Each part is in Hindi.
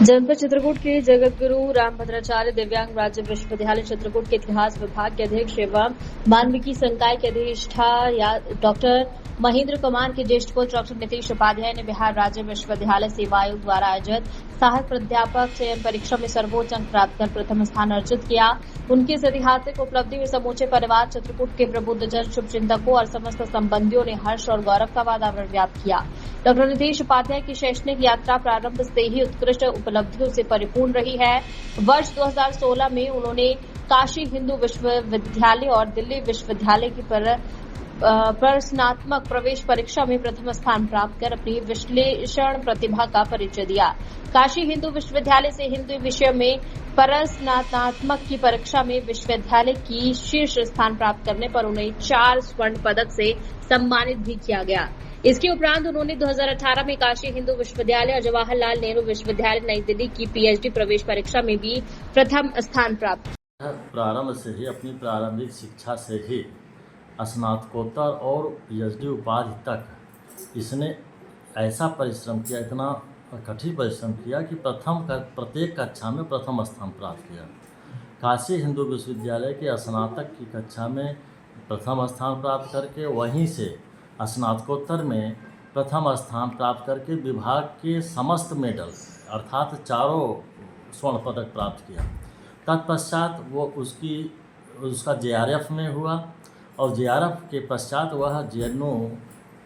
जनपद चित्रकूट के जगत गुरु रामभद्राचार्य दिव्यांग राज्य विश्वविद्यालय चित्रकूट के इतिहास विभाग के अध्यक्ष एवं मानविकी संकाय के अधिष्ठा डॉक्टर महेंद्र कुमार के ज्येष्ठ पुत्र डॉक्टर नीतीश उपाध्याय ने बिहार राज्य विश्वविद्यालय सेवा आयोग द्वारा आयोजित सहायक प्राध्यापक चयन परीक्षा में सर्वोच्च अंक प्राप्त कर प्रथम स्थान अर्जित किया। उनकी इस ऐतिहासिक उपलब्धि में समूचे परिवार, चित्रकूट के प्रबुद्धजन, शुभचिंतकों और समस्त संबंधियों ने हर्ष और गौरव का वातावरण व्यक्त किया। डॉक्टर नीतीश उपाध्याय की शैक्षणिक यात्रा प्रारंभ से ही उत्कृष्ट उपलब्धियों से परिपूर्ण रही है। वर्ष 2016 में उन्होंने काशी हिंदू विश्वविद्यालय और दिल्ली विश्वविद्यालय की स्नातक प्रवेश परीक्षा में प्रथम स्थान प्राप्त कर अपनी विश्लेषण प्रतिभा का परिचय दिया। काशी हिंदू विश्वविद्यालय से हिंदी विषय में स्नातक की परीक्षा में विश्वविद्यालय की शीर्ष स्थान प्राप्त करने पर उन्हें 4 स्वर्ण पदक से सम्मानित भी किया गया। इसके उपरांत उन्होंने 2018 में काशी हिंदू विश्वविद्यालय और जवाहरलाल नेहरू विश्वविद्यालय नई दिल्ली की पीएचडी प्रवेश परीक्षा में भी प्रथम स्थान प्राप्त किया। प्रारंभ से ही अपनी प्रारंभिक शिक्षा से ही स्नातकोत्तर और पीएचडी उपाधि तक इसने ऐसा परिश्रम किया, इतना कठिन परिश्रम किया कि प्रत्येक कक्षा में प्रथम स्थान प्राप्त किया। काशी हिंदू विश्वविद्यालय के स्नातक की कक्षा में प्रथम स्थान प्राप्त करके वहीं से स्नातकोत्तर में प्रथम स्थान प्राप्त करके विभाग के समस्त मेडल अर्थात 4 स्वर्ण पदक प्राप्त किया। तत्पश्चात वो उसका जेआरएफ में हुआ और जेआरएफ के पश्चात वह जेएनयू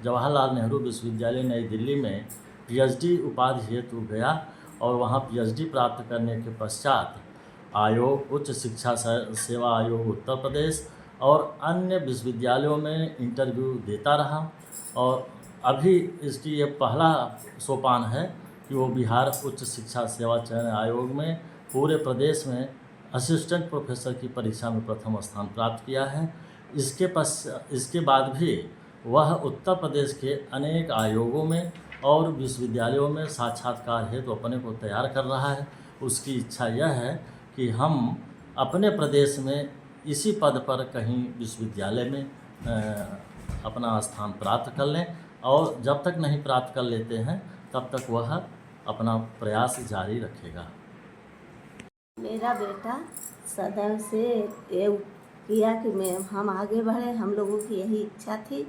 जवाहरलाल नेहरू विश्वविद्यालय नई दिल्ली में पीएचडी उपाधि हेतु गया और वहाँ पीएचडी प्राप्त करने के पश्चात आयोग, उच्च शिक्षा सेवा आयोग उत्तर प्रदेश और अन्य विश्वविद्यालयों में इंटरव्यू देता रहा और अभी इसकी ये पहला सोपान है कि वो बिहार उच्च शिक्षा सेवा चयन आयोग में पूरे प्रदेश में असिस्टेंट प्रोफेसर की परीक्षा में प्रथम स्थान प्राप्त किया है। इसके बाद भी वह उत्तर प्रदेश के अनेक आयोगों में और विश्वविद्यालयों में साक्षात्कार हेतु अपने को तैयार कर रहा है। उसकी इच्छा यह है कि हम अपने प्रदेश में इसी पद पर कहीं विश्वविद्यालय में अपना स्थान प्राप्त कर लें और जब तक नहीं प्राप्त कर लेते हैं तब तक वह अपना प्रयास जारी रखेगा। मेरा बेटा सदैव से ये किया कि हम आगे बढ़े, हम लोगों की यही इच्छा थी,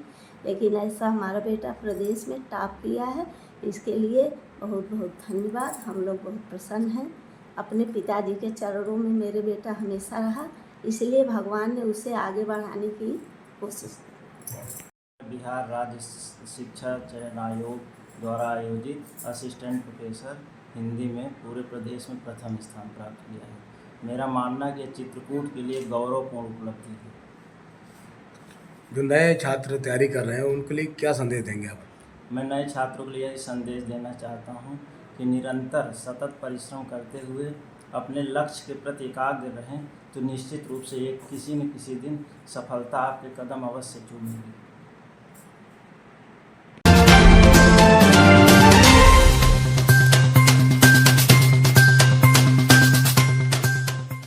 लेकिन ऐसा हमारा बेटा प्रदेश में टॉप किया है। इसके लिए बहुत बहुत धन्यवाद। हम लोग बहुत प्रसन्न हैं। अपने पिताजी के चरणों में मेरे बेटा हमेशा रहा, इसलिए भगवान ने उसे आगे बढ़ाने की कोशिश की। बिहार राज्य शिक्षा चयन आयोग द्वारा आयोजित असिस्टेंट प्रोफेसर हिंदी में पूरे प्रदेश में प्रथम स्थान प्राप्त किया है। मेरा मानना है कि चित्रकूट के लिए गौरवपूर्ण उपलब्धि है। जो नए छात्र तैयारी कर रहे हैं उनके लिए क्या संदेश देंगे आप? मैं नए छात्रों के लिए यही संदेश देना चाहता हूं कि निरंतर सतत परिश्रम करते हुए अपने लक्ष्य के प्रति एकाग्र रहें तो निश्चित रूप से किसी न किसी दिन सफलता आपके कदम अवश्य चूमेगी।